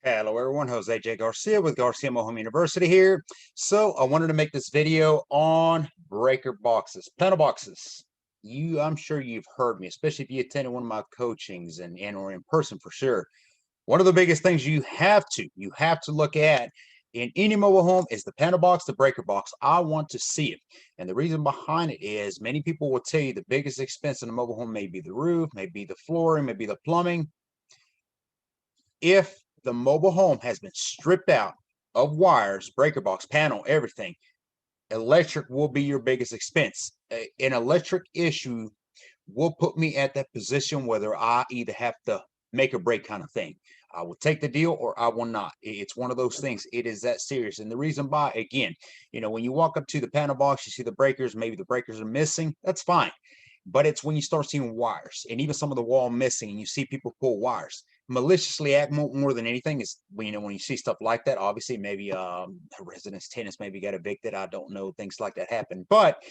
Hello everyone, Jose J. Garcia with Garcia Home University here. So I wanted to make this video on breaker boxes, panel boxes. I'm sure you've heard me, especially if you attended one of my coachings and or in person for sure. One of the biggest things you have to look at in any mobile home is the panel box, the breaker box. I want to see it. And the reason behind it is many people will tell you the biggest expense in a mobile home may be the roof, may be the flooring, may be the plumbing. If the mobile home has been stripped out of wires, breaker box, panel, everything, electric will be your biggest expense. An electric issue will put me at that position whether I either have to make or break kind of thing. I will take the deal or I will not. It's one of those things. It is that serious. And the reason why, again, when you walk up to the panel box, you see the breakers, maybe the breakers are missing. That's fine. But it's when you start seeing wires and even some of the wall missing and you see people pull wires. Maliciously act more than anything is when you see stuff like that. Obviously, maybe residents, tenants maybe got evicted. I don't know, things like that happen. But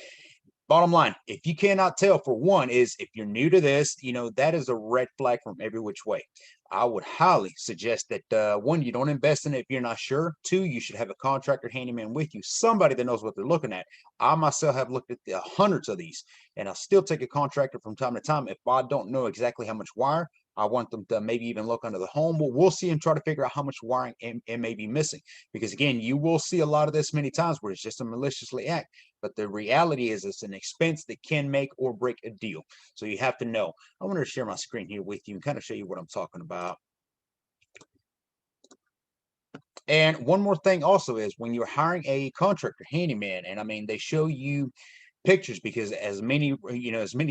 bottom line, if you cannot tell, for one, is if you're new to this, that is a red flag from every which way. I would highly suggest that one, you don't invest in it if you're not sure. Two, you should have a contractor handyman with you, somebody that knows what they're looking at. I myself have looked at the hundreds of these, and I'll still take a contractor from time to time if I don't know exactly how much wire. I want them to maybe even look under the home. But we'll see and try to figure out how much wiring it may be missing. Because again, you will see a lot of this many times where it's just a maliciously act. But the reality is it's an expense that can make or break a deal. So you have to know. I want to share my screen here with you and kind of show you what I'm talking about. And one more thing also is when you're hiring a contractor handyman, and I mean, they show you pictures because as many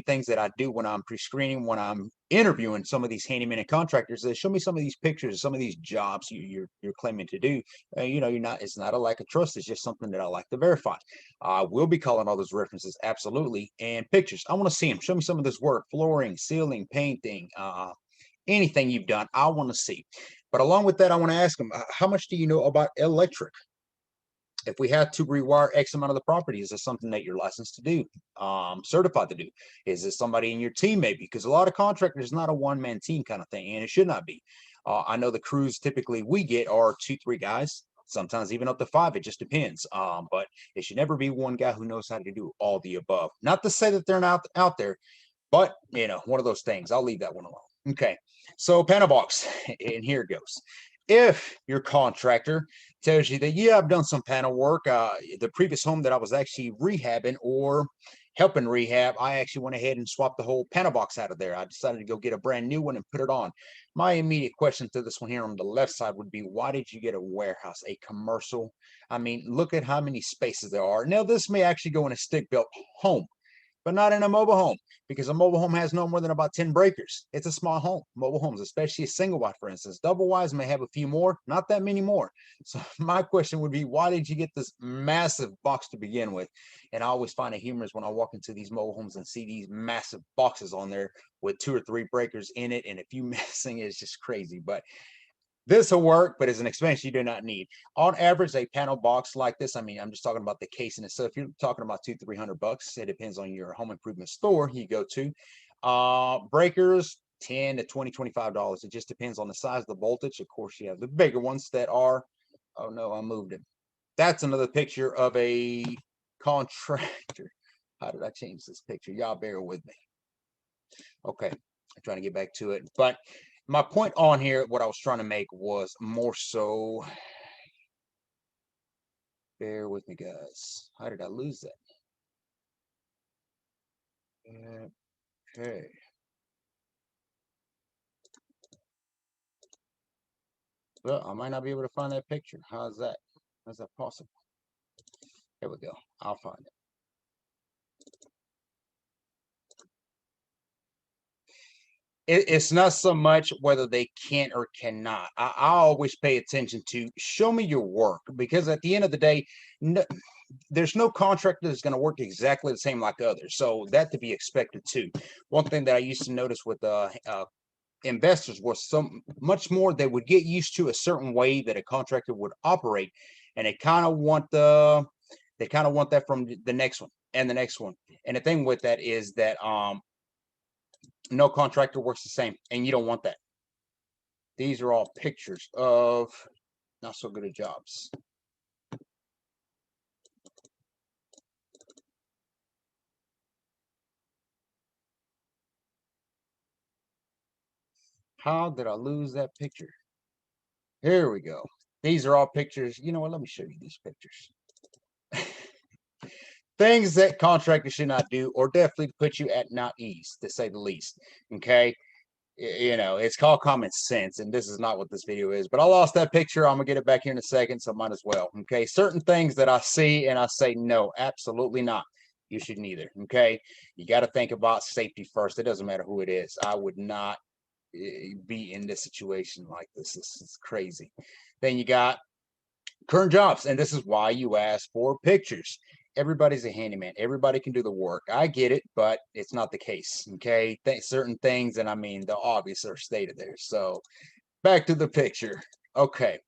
things that I do when I'm pre-screening, when I'm interviewing some of these handymen and contractors, they show me some of these pictures of some of these jobs you're claiming to do. You're not. It's not a lack of trust. It's just something that I like to verify. I will be calling all those references absolutely and pictures. I want to see them. Show me some of this work: flooring, ceiling, painting, anything you've done. I want to see. But along with that, I want to ask them, how much do you know about electric? If we had to rewire X amount of the property, is this something that you're licensed to do, certified to do? Is this somebody in your team maybe? Because a lot of contractors, not a one-man team kind of thing, and it should not be. I know the crews typically we get are 2, 3 guys, sometimes even up to 5. It just depends. But it should never be one guy who knows how to do all the above. Not to say that they're not out there, but one of those things. I'll leave that one alone. Okay, so panel box, and here it goes. If your contractor tells you that, yeah, I've done some panel work, the previous home that I was actually rehabbing or helping rehab, I actually went ahead and swapped the whole panel box out of there. I decided to go get a brand new one and put it on. My immediate question to this one here on the left side would be, why did you get a warehouse, a commercial? I mean, look at how many spaces there are. Now, this may actually go in a stick-built home, but not in a mobile home, because a mobile home has no more than about 10 breakers. It's a small home. Mobile homes, especially a single wide, for instance. Double wides may have a few more, not that many more. So my question would be, why did you get this massive box to begin with? And I always find it humorous when I walk into these mobile homes and see these massive boxes on there with 2 or 3 breakers in it and a few missing. It's just crazy. But this will work, but it's an expense you do not need. On average, a panel box like this, I mean, I'm just talking about the casing itself. If you're talking about $200-300, it depends on your home improvement store you go to. Breakers, 10 to 20, $25. It just depends on the size of the voltage. Of course, you have the bigger ones that are, oh no, I moved it. That's another picture of a contractor. How did I change this picture? Y'all bear with me. Okay, I'm trying to get back to it. But my point on here, what I was trying to make was more so, bear with me, guys. How did I lose that? Okay. Well, I might not be able to find that picture. How's that? How's that possible? Here we go. I'll find it. It's not so much whether they can or cannot. I always pay attention to show me your work, because at the end of the day, no, there's no contractor that's going to work exactly the same like others. So that to be expected too. One thing that I used to notice with investors was so much more they would get used to a certain way that a contractor would operate, and they kind of want that from the next one and the next one. And the thing with that is that no contractor works the same, and you don't want that. These are all pictures of not so good at jobs. How did I lose that picture? Here we go. These are all pictures. You know what? Let me show you these pictures. Things that contractors should not do, or definitely put you at not ease, to say the least. Okay. You know, it's called common sense, and this is not what this video is. But I lost that picture. I'm gonna get it back here in a second, so might as well. Okay. Certain things that I see and I say, no, absolutely not. You should neither. Okay. You got to think about safety first. It doesn't matter who it is. I would not be in this situation like this. This is crazy. Then you got current jobs, and this is why you ask for pictures. Everybody's a handyman. Everybody can do the work. I get it, but it's not the case. Okay, certain things, and I mean the obvious are stated there. So back to the picture. Okay,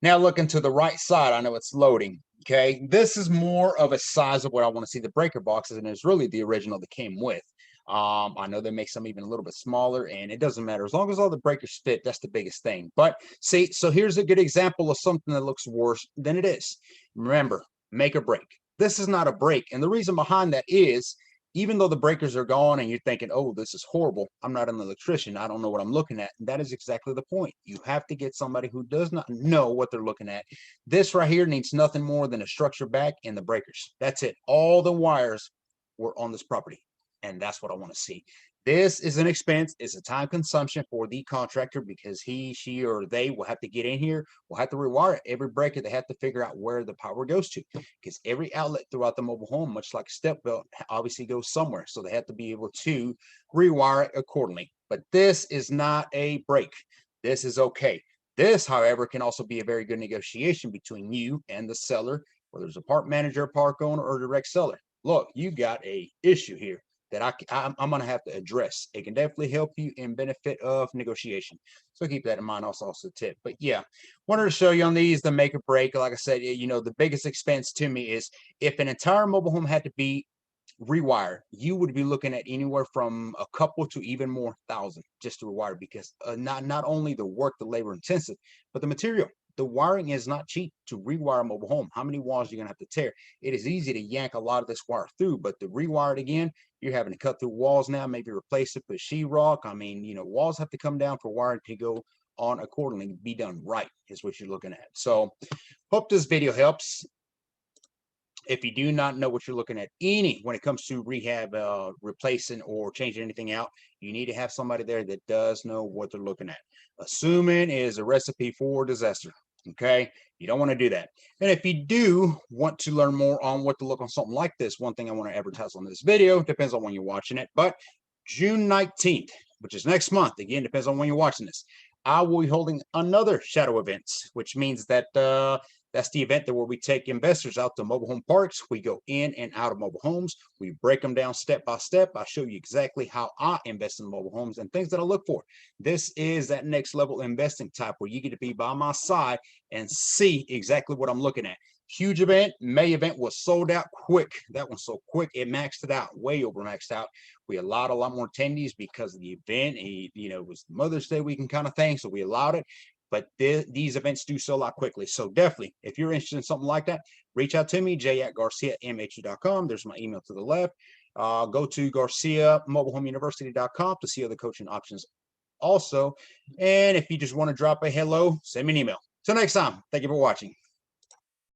now looking to the right side. I know it's loading. Okay, this is more of a size of what I want to see the breaker boxes, and it's really the original that came with. I know they make some even a little bit smaller, and it doesn't matter as long as all the breakers fit. That's the biggest thing. But see, so here's a good example of something that looks worse than it is. Remember, make or break. This is not a break, and the reason behind that is even though the breakers are gone and you're thinking, oh, this is horrible, I'm not an electrician, I don't know what I'm looking at. That is exactly the point. You have to get somebody who does not know what they're looking at. This right here needs nothing more than a structure back and the breakers. That's it. All the wires were on this property, and that's what I want to see. This is an expense. It's a time consumption for the contractor because he, she, or they will have to get in here. Will have to rewire it. Every breaker, they have to figure out where the power goes to because every outlet throughout the mobile home, much like a step belt, obviously goes somewhere. So they have to be able to rewire it accordingly. But this is not a break. This is okay. This, however, can also be a very good negotiation between you and the seller, whether it's a park manager, park owner, or direct seller. Look, you got a issue here that I'm going to have to address. It can definitely help you in benefit of negotiation. So keep that in mind. Also a tip. But yeah, wanted to show you on these the make or break. Like I said, you know, the biggest expense to me is if an entire mobile home had to be rewire, you would be looking at anywhere from a couple to even more thousand just to rewire because not only the work, the labor intensive, but the material. The wiring is not cheap to rewire a mobile home. How many walls are you gonna have to tear? It is easy to yank a lot of this wire through, but to rewire it again, you're having to cut through walls now, maybe replace it with sheetrock. I mean, you know, walls have to come down for wiring to go on accordingly, be done right is what you're looking at. So hope this video helps. If you do not know what you're looking at when it comes to rehab, replacing or changing anything out, you need to have somebody there that does know what they're looking at. Assuming is a recipe for disaster. Okay, you don't want to do that. And if you do want to learn more on what to look on something like this, one thing I want to advertise on this video, depends on when you're watching it, but June 19th, which is next month, again, depends on when you're watching this, I will be holding another shadow event, which means that that's the event that where we take investors out to mobile home parks. We go in and out of mobile homes. We break them down step by step. I show you exactly how I invest in mobile homes and things that I look for. This is that next level investing type where you get to be by my side and see exactly what I'm looking at. Huge event. May event was sold out quick. That one's so quick it maxed it out, way over maxed out. We allowed a lot more attendees because of the event. You know, it was Mother's Day weekend kind of thing, so we allowed it. But these events do sell out quickly. So definitely, if you're interested in something like that, reach out to me, j@garciamhu.com. There's my email to the left. Go to garciamobilehomeuniversity.com to see other coaching options also. And if you just want to drop a hello, send me an email. Till next time, thank you for watching.